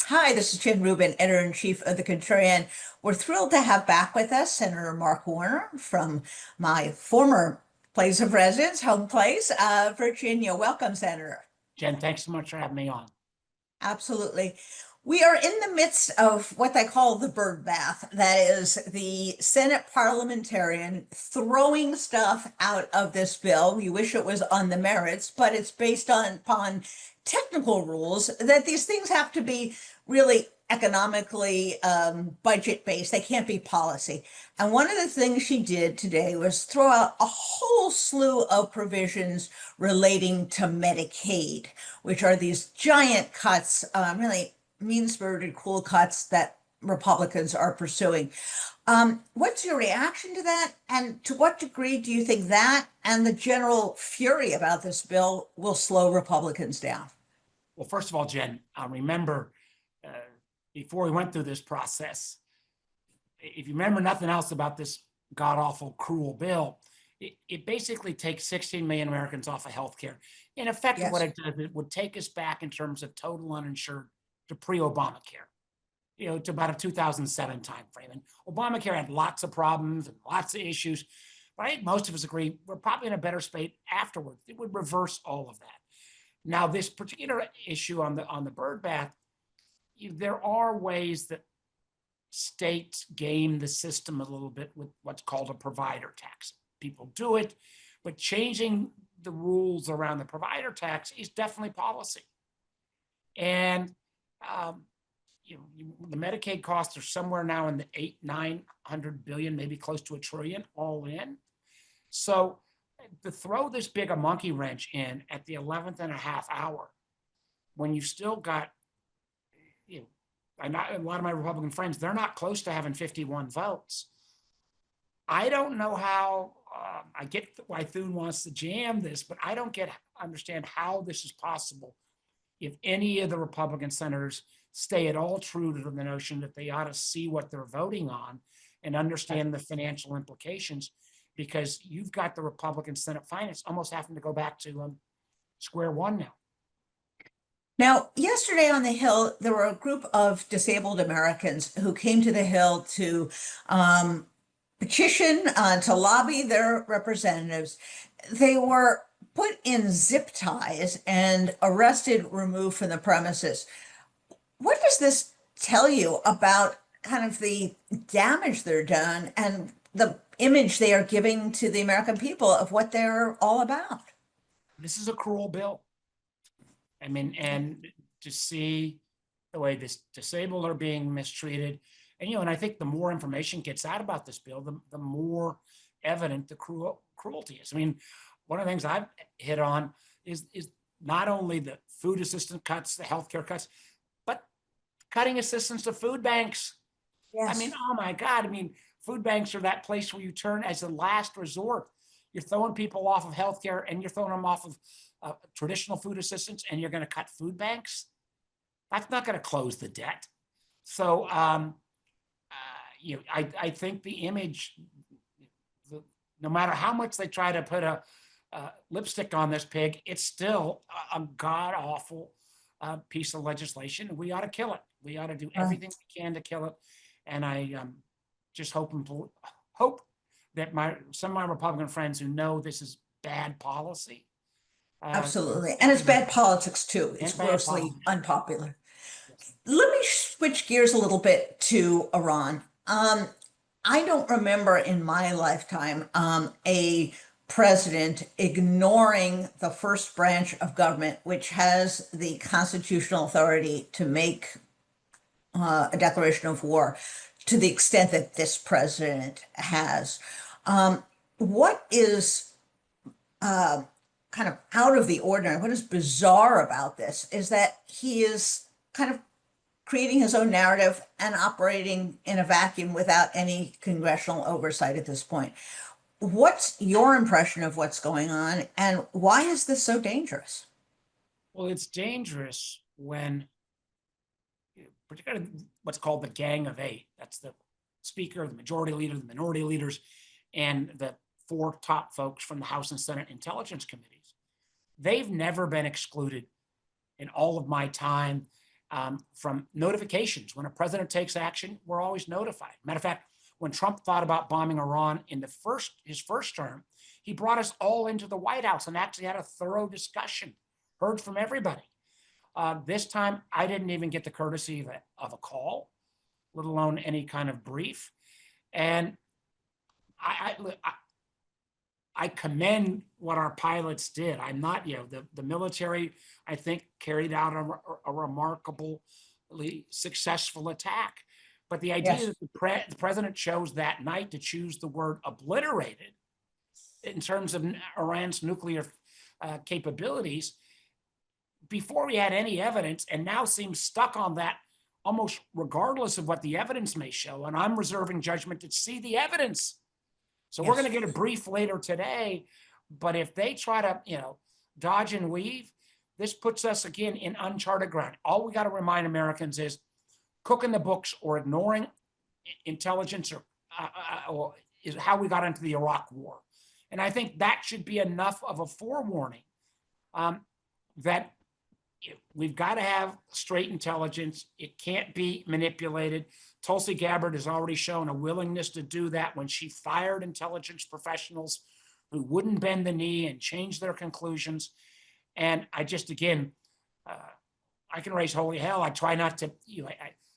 Hi, this is Jen Rubin, editor-in-chief of the Contrarian. We're thrilled to have back with us Senator Mark Warner from my former place of residence, home place, Virginia. Welcome, Senator. Jen, thanks so much for having me on. Absolutely. We are in the midst of what they call the bird bath. That is the Senate parliamentarian throwing stuff out of this bill. We wish it was on the merits, but it's based upon technical rules that these things have to be really economically budget based. They can't be policy. And one of the things she did today was throw out a whole slew of provisions relating to Medicaid, which are these giant cuts, really mean-spirited, cool cuts that Republicans are pursuing. What's your reaction to that? And to what degree do you think that and the general fury about this bill will slow Republicans down? Well, first of all, Jen, remember, before we went through this process, if you remember nothing else about this god-awful, cruel bill, it basically takes 16 million Americans off of health care. In effect, Yes. what it does, it would take us back in terms of total uninsured to pre-Obamacare, to about a 2007 timeframe. And Obamacare had lots of problems and lots of issues, but I think most of us agree we're probably in a better state afterwards. It would reverse all of that. Now, this particular issue on the bird bath, there are ways that states game the system a little bit with what's called a provider tax. People do it, but changing the rules around the provider tax is definitely policy. And the Medicaid costs are somewhere now in the 800-900 billion, maybe close to $1 trillion all in. So to throw this big a monkey wrench in at the 11th and a half hour, when you've still got, a lot of my Republican friends, they're not close to having 51 votes. I don't know how, I get why Thune wants to jam this, but I don't understand how this is possible if any of the Republican senators stay at all true to the notion that they ought to see what they're voting on and understand the financial implications, because you've got the Republican Senate Finance almost having to go back to square one now. Now, yesterday on the Hill, there were a group of disabled Americans who came to the Hill to petition, to lobby their representatives. They were put in zip ties and arrested, removed from the premises. What does this tell you about kind of the damage they're done and the image they are giving to the American people of what they're all about? This is a cruel bill. I mean, and to see the way this disabled are being mistreated, and I think the more information gets out about this bill, the more evident the cruelty is. I mean, one of the things I've hit on is not only the food assistance cuts, the healthcare cuts, but cutting assistance to food banks. Yes. I mean, oh my God. I mean, food banks are that place where you turn as a last resort. You're throwing people off of healthcare and you're throwing them off of traditional food assistance, and you're going to cut food banks. That's not going to close the debt. So, I think the image, no matter how much they try to put a lipstick on this pig, it's still a god-awful piece of legislation. We ought to kill it. We ought to do everything we can to kill it. And I just hope that some of my Republican friends who know this is bad policy. Absolutely. And it's bad politics too. It's grossly unpopular. Let me switch gears a little bit to Iran. I don't remember in my lifetime a president ignoring the first branch of government, which has the constitutional authority to make a declaration of war, to the extent that this president has. What is kind of out of the ordinary, what is bizarre about this is that he is kind of creating his own narrative and operating in a vacuum without any congressional oversight at this point. What's your impression of what's going on, and why is this so dangerous? Well, it's dangerous when, particularly what's called the Gang of Eight, that's the speaker, the majority leader, the minority leaders, and the 4 top folks from the House and Senate Intelligence Committees. They've never been excluded in all of my time from notifications. When a president takes action, we're always notified. Matter of fact, when Trump thought about bombing Iran in his first term, he brought us all into the White House and actually had a thorough discussion, heard from everybody. This time, I didn't even get the courtesy of a call, let alone any kind of brief. And I commend what our pilots did. I'm not, the military, I think, carried out a remarkably successful attack. But the idea that the president chose that night to choose the word obliterated in terms of Iran's nuclear capabilities before we had any evidence, and now seems stuck on that almost regardless of what the evidence may show. And I'm reserving judgment to see the evidence. So we're going to get a brief later today, but if they try to, dodge and weave, this puts us again in uncharted ground. All we got to remind Americans is cooking the books or ignoring intelligence or is how we got into the Iraq War. And I think that should be enough of a forewarning that we've got to have straight intelligence. It can't be manipulated. Tulsi Gabbard has already shown a willingness to do that when she fired intelligence professionals who wouldn't bend the knee and change their conclusions. And I just, again, I can raise holy hell. I try not to,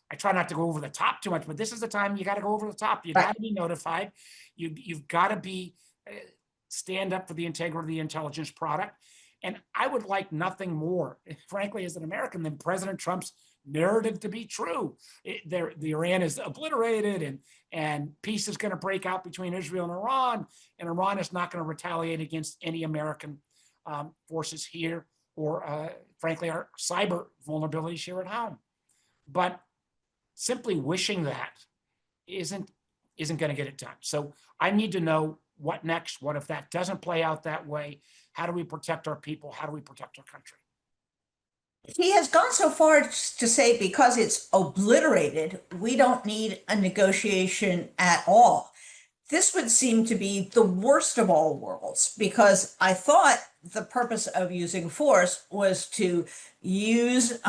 I try not to go over the top too much, but this is the time you got to go over the top. You got to be notified. You've got to be stand up for the integrity of the intelligence product. And I would like nothing more, frankly, as an American, than President Trump's narrative to be true. The Iran is obliterated and peace is going to break out between Israel and Iran is not going to retaliate against any American forces here or, frankly, our cyber vulnerabilities here at home. But simply wishing that isn't going to get it done. So I need to know what next. What if that doesn't play out that way? How do we protect our people? How do we protect our country? He has gone so far to say because it's obliterated, we don't need a negotiation at all. This would seem to be the worst of all worlds, because I thought the purpose of using force was to use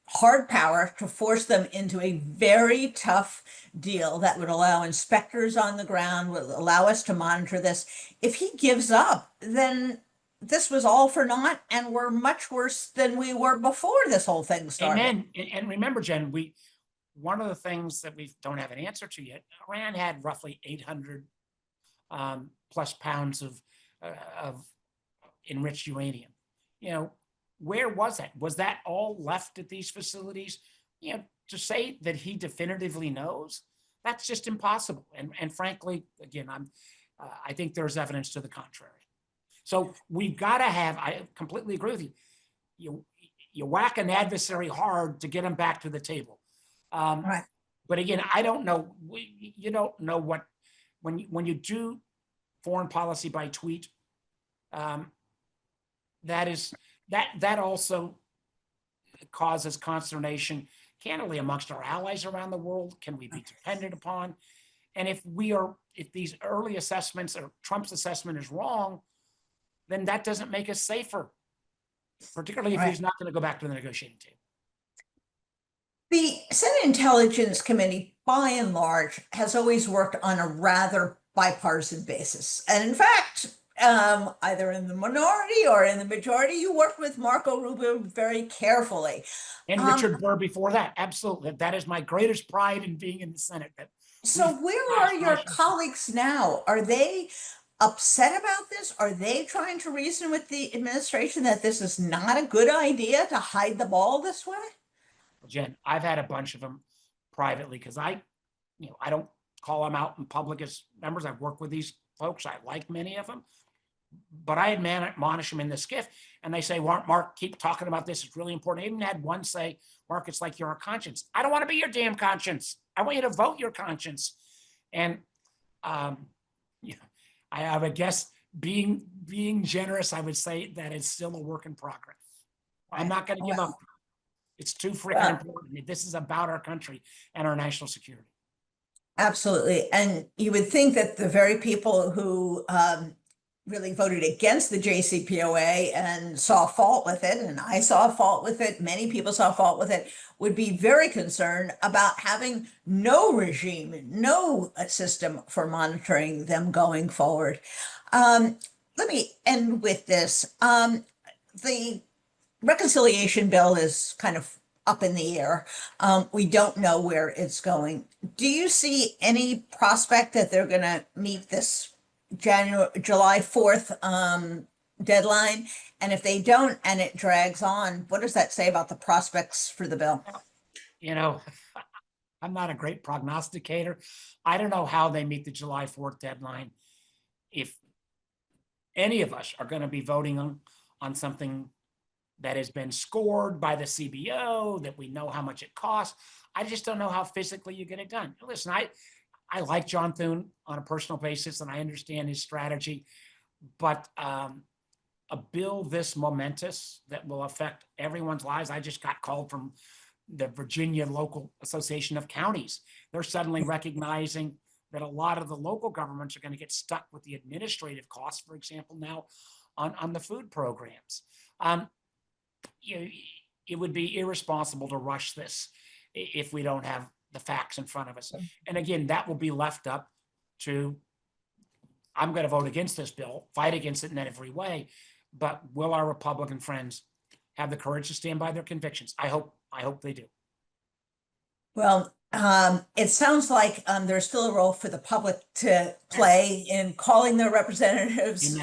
hard power to force them into a very tough deal that would allow inspectors on the ground, would allow us to monitor this. If he gives up, then this was all for naught, and we're much worse than we were before this whole thing started. Amen. And remember, Jen, one of the things that we don't have an answer to yet, Iran had roughly 800 plus pounds of enriched uranium. Where was that? Was that all left at these facilities? To say that he definitively knows, that's just impossible. And frankly, again, I think there's evidence to the contrary. So we've got to have, I completely agree with you. You whack an adversary hard to get him back to the table. Right. But again, I don't know, you don't know what, when you do foreign policy by tweet, that also causes consternation, candidly, amongst our allies around the world. Can we be dependent upon? And if these early assessments or Trump's assessment is wrong, then that doesn't make us safer, particularly if he's not going to go back to the negotiating table. The Senate Intelligence Committee, by and large, has always worked on a rather bipartisan basis. And in fact, either in the minority or in the majority, you worked with Marco Rubin very carefully. And Richard Burr before that. Absolutely. That is my greatest pride in being in the Senate. So where are your colleagues now? Are they upset about this? Are they trying to reason with the administration that this is not a good idea to hide the ball this way? Jen, I've had a bunch of them privately because I don't call them out in public as members. I've worked with these folks. I like many of them, but I admonish them in the skiff, and they say, Mark, keep talking about this. It's really important. I even had one say, Mark, it's like you're a conscience. I don't want to be your damn conscience. I want you to vote your conscience. And I would guess being generous, I would say that it's still a work in progress. I'm not going to give up. It's too freaking important. This is about our country and our national security. Absolutely. And you would think that the very people who really voted against the JCPOA and saw fault with it, and I saw fault with it, many people saw fault with it, would be very concerned about having no regime, no system for monitoring them going forward. Let me end with this. The reconciliation bill is kind of up in the air. We don't know where it's going. Do you see any prospect that they're going to meet this July 4th deadline? And if they don't and it drags on, what does that say about the prospects for the bill? You know, I'm not a great prognosticator. I don't know how they meet the July 4th deadline. If any of us are going to be voting on something that has been scored by the CBO, that we know how much it costs, I just don't know how physically you get it done. Listen, I like John Thune on a personal basis, and I understand his strategy, but a bill this momentous that will affect everyone's lives. I just got called from the Virginia Local Association of Counties. They're suddenly recognizing that a lot of the local governments are going to get stuck with the administrative costs, for example, now on the food programs. It would be irresponsible to rush this if we don't have the facts in front of us. And again, that will be left up to, I'm going to vote against this bill, fight against it in every way, but will our Republican friends have the courage to stand by their convictions? I hope they do. Well, it sounds like there's still a role for the public to play in calling their representatives,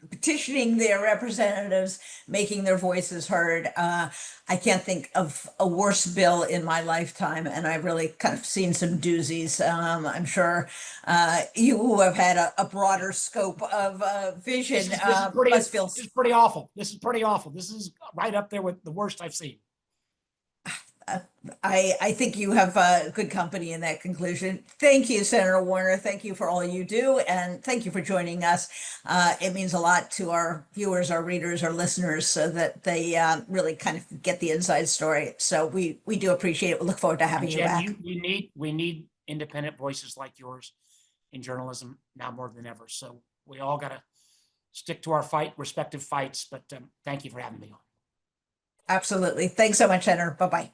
petitioning their representatives, making their voices heard. I can't think of a worse bill in my lifetime, and I've really kind of seen some doozies. I'm sure you who have had a broader scope of vision This must feel. is pretty awful. This is pretty awful. This is right up there with the worst I've seen. I think you have good company in that conclusion. Thank you, Senator Warner. Thank you for all you do, and thank you for joining us. It means a lot to our viewers, our readers, our listeners, so that they really kind of get the inside story. So we do appreciate it. We look forward to having you back. We need independent voices like yours in journalism now more than ever. So we all got to stick to our respective fights. But thank you for having me on. Absolutely. Thanks so much, Senator. Bye-bye.